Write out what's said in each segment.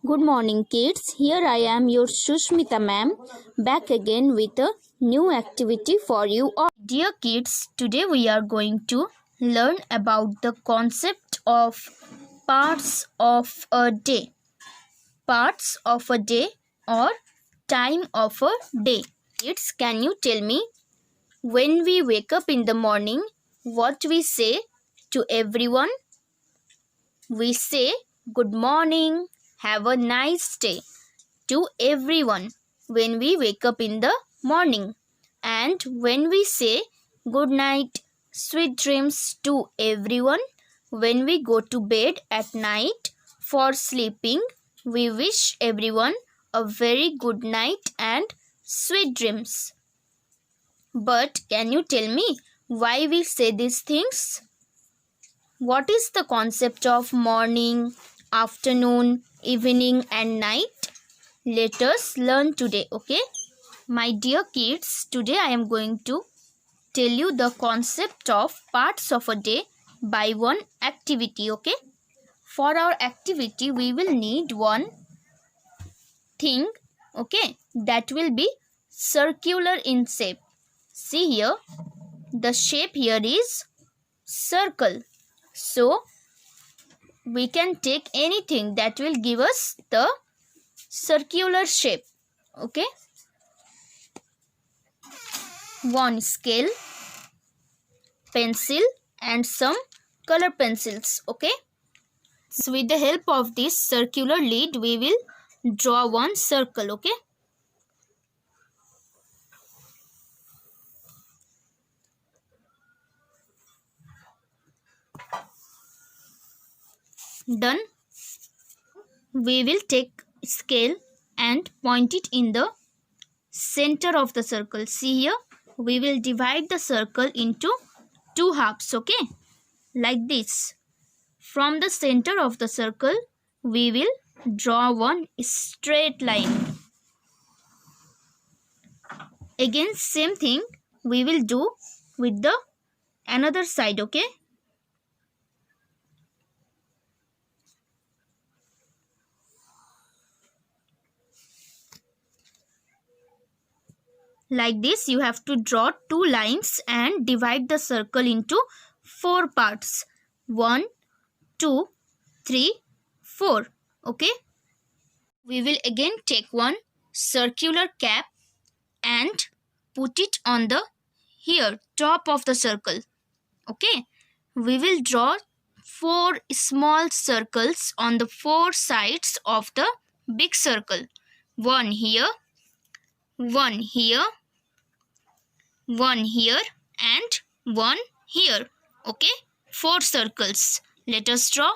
Good morning, kids. Here I am, your Sushmita ma'am, back again with a new activity for you all. Dear kids, today we are going to learn about the concept of parts of a day. Parts of a day or time of a day. Kids, can you tell me, when we wake up in the morning, what we say to everyone? We say, good morning, have a nice day to everyone when we wake up in the morning. And when we say good night, sweet dreams to everyone when we go to bed at night for sleeping, we wish everyone a very good night and sweet dreams. But can you tell me why we say these things? What is the concept of morning, afternoon, evening and night? Let us learn today, okay? My dear kids, today I am going to tell you the concept of parts of a day by one activity, okay? For our activity, we will need one thing, okay? That will be circular in shape. See here, the shape here is circle. So, we can take anything that will give us the circular shape, okay? One scale, pencil and some color pencils, okay? So, with the help of this circular lead, we will draw one circle, okay? Done. We will take scale and point it in the center of the circle. See here, we will divide the circle into two halves, okay? Like this. From the center of the circle, we will draw one straight line. Again, same thing we will do with the another side, okay? Like this, you have to draw two lines and divide the circle into four parts. 1, 2, 3, 4. Okay. We will again take one circular cap and put it on the here top of the circle. Okay. We will draw four small circles on the four sides of the big circle. One here, one here, one here and one here. Okay, four circles. Let us draw.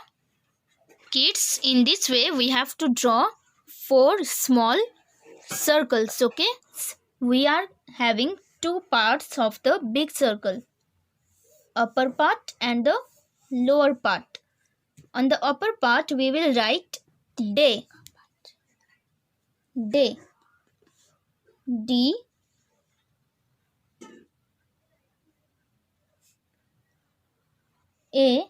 Kids, in this way we have to draw four small circles. Okay, we are having two parts of the big circle, upper part and the lower part. On the upper part we will write day. Day. D A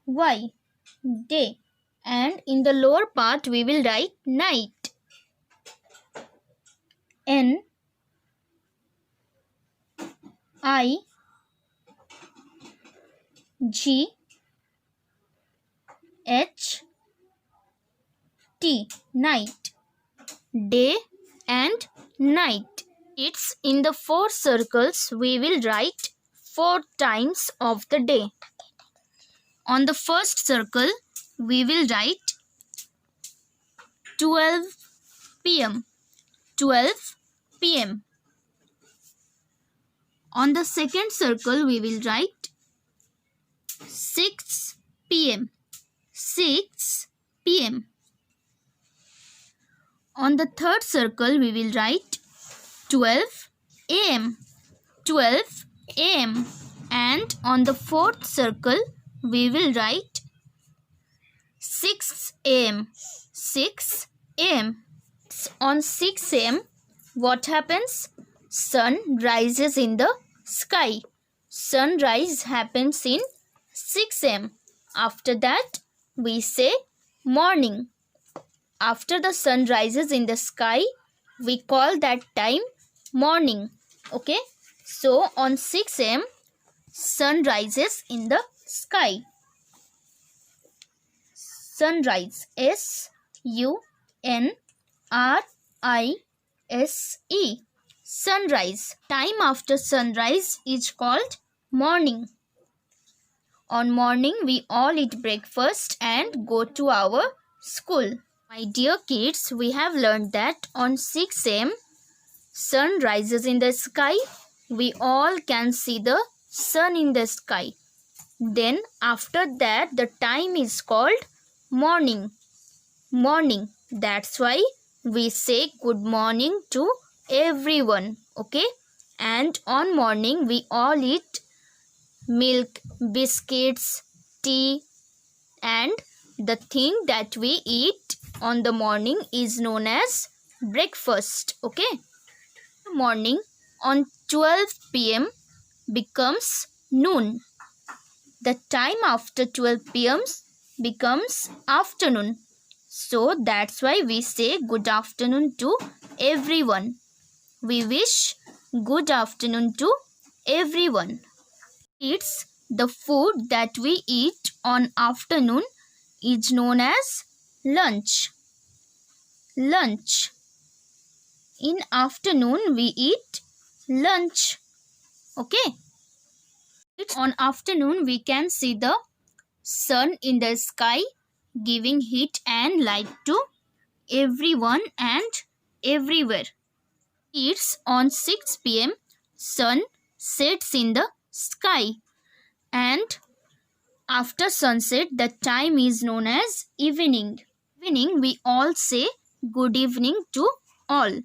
Y, day. And in the lower part we will write night. N I G H T, night. Day and night. It's in the four circles we will write four times of the day. On the first circle we will write 12 p.m. 12 p.m. On the second circle we will write 6 p.m. 6 p.m. On the third circle we will write 12 a.m. 12 a.m. And on the fourth circle we will write 6 a.m. 6 a.m. On 6 a.m. what happens? Sun rises in the sky. Sunrise happens in 6 a.m. After that, we say morning. After the sun rises in the sky, we call that time morning. Okay. So on 6 a.m., sun rises in the sky. Sunrise. S-U-N-R-I-S-E. Sunrise. Time after sunrise is called morning. On morning, we all eat breakfast and go to our school. My dear kids, we have learned that on 6 a.m., sun rises in the sky. We all can see the sun in the sky. Then after that, the time is called morning. Morning. That's why we say good morning to everyone. Okay. And on morning, we all eat milk, biscuits, tea, and the thing that we eat on the morning is known as breakfast. Okay. Morning on 12 p.m. becomes noon. The time after 12 p.m. becomes afternoon. So that's why we say good afternoon to everyone. We wish good afternoon to everyone. It's the food that we eat on afternoon is known as lunch. Lunch. In afternoon we eat lunch. Okay. On afternoon we can see the sun in the sky giving heat and light to everyone and everywhere. It's on 6 p.m. sun sets in the sky, and after sunset the time is known as evening. Evening we all say good evening to all.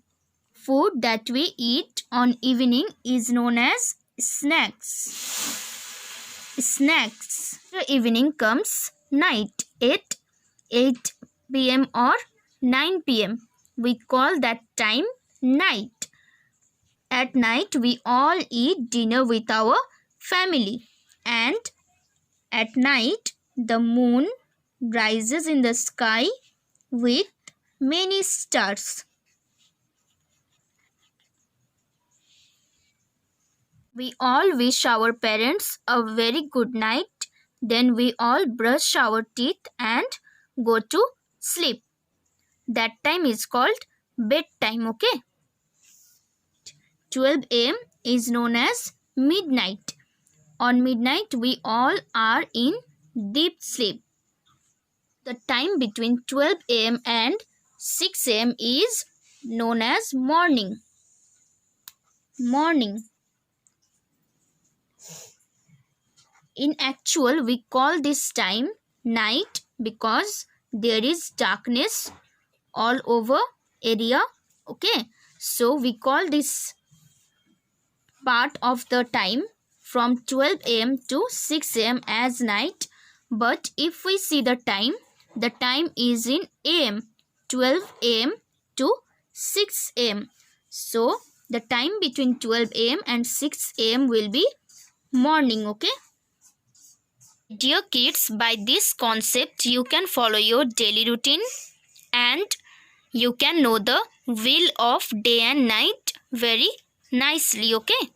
Food that we eat on evening is known as snacks. Snacks. After evening comes night at 8 p.m. or 9 p.m. We call that time night. At night we all eat dinner with our family, and at night the moon rises in the sky with many stars. We all wish our parents a very good night. Then we all brush our teeth and go to sleep. That time is called bedtime. Okay. 12 a.m. is known as midnight. On midnight we all are in deep sleep. The time between 12 a.m. and 6 a.m. is known as morning. Morning. In actual, we call this time night because there is darkness all over area. Okay. So we call this part of the time from 12 a.m. to 6 a.m. as night. But if we see the time is in a.m. 12 a.m. to 6 a.m. So the time between 12 a.m. and 6 a.m. will be morning. Okay. Dear kids, by this concept you can follow your daily routine and you can know the wheel of day and night very nicely. Okay.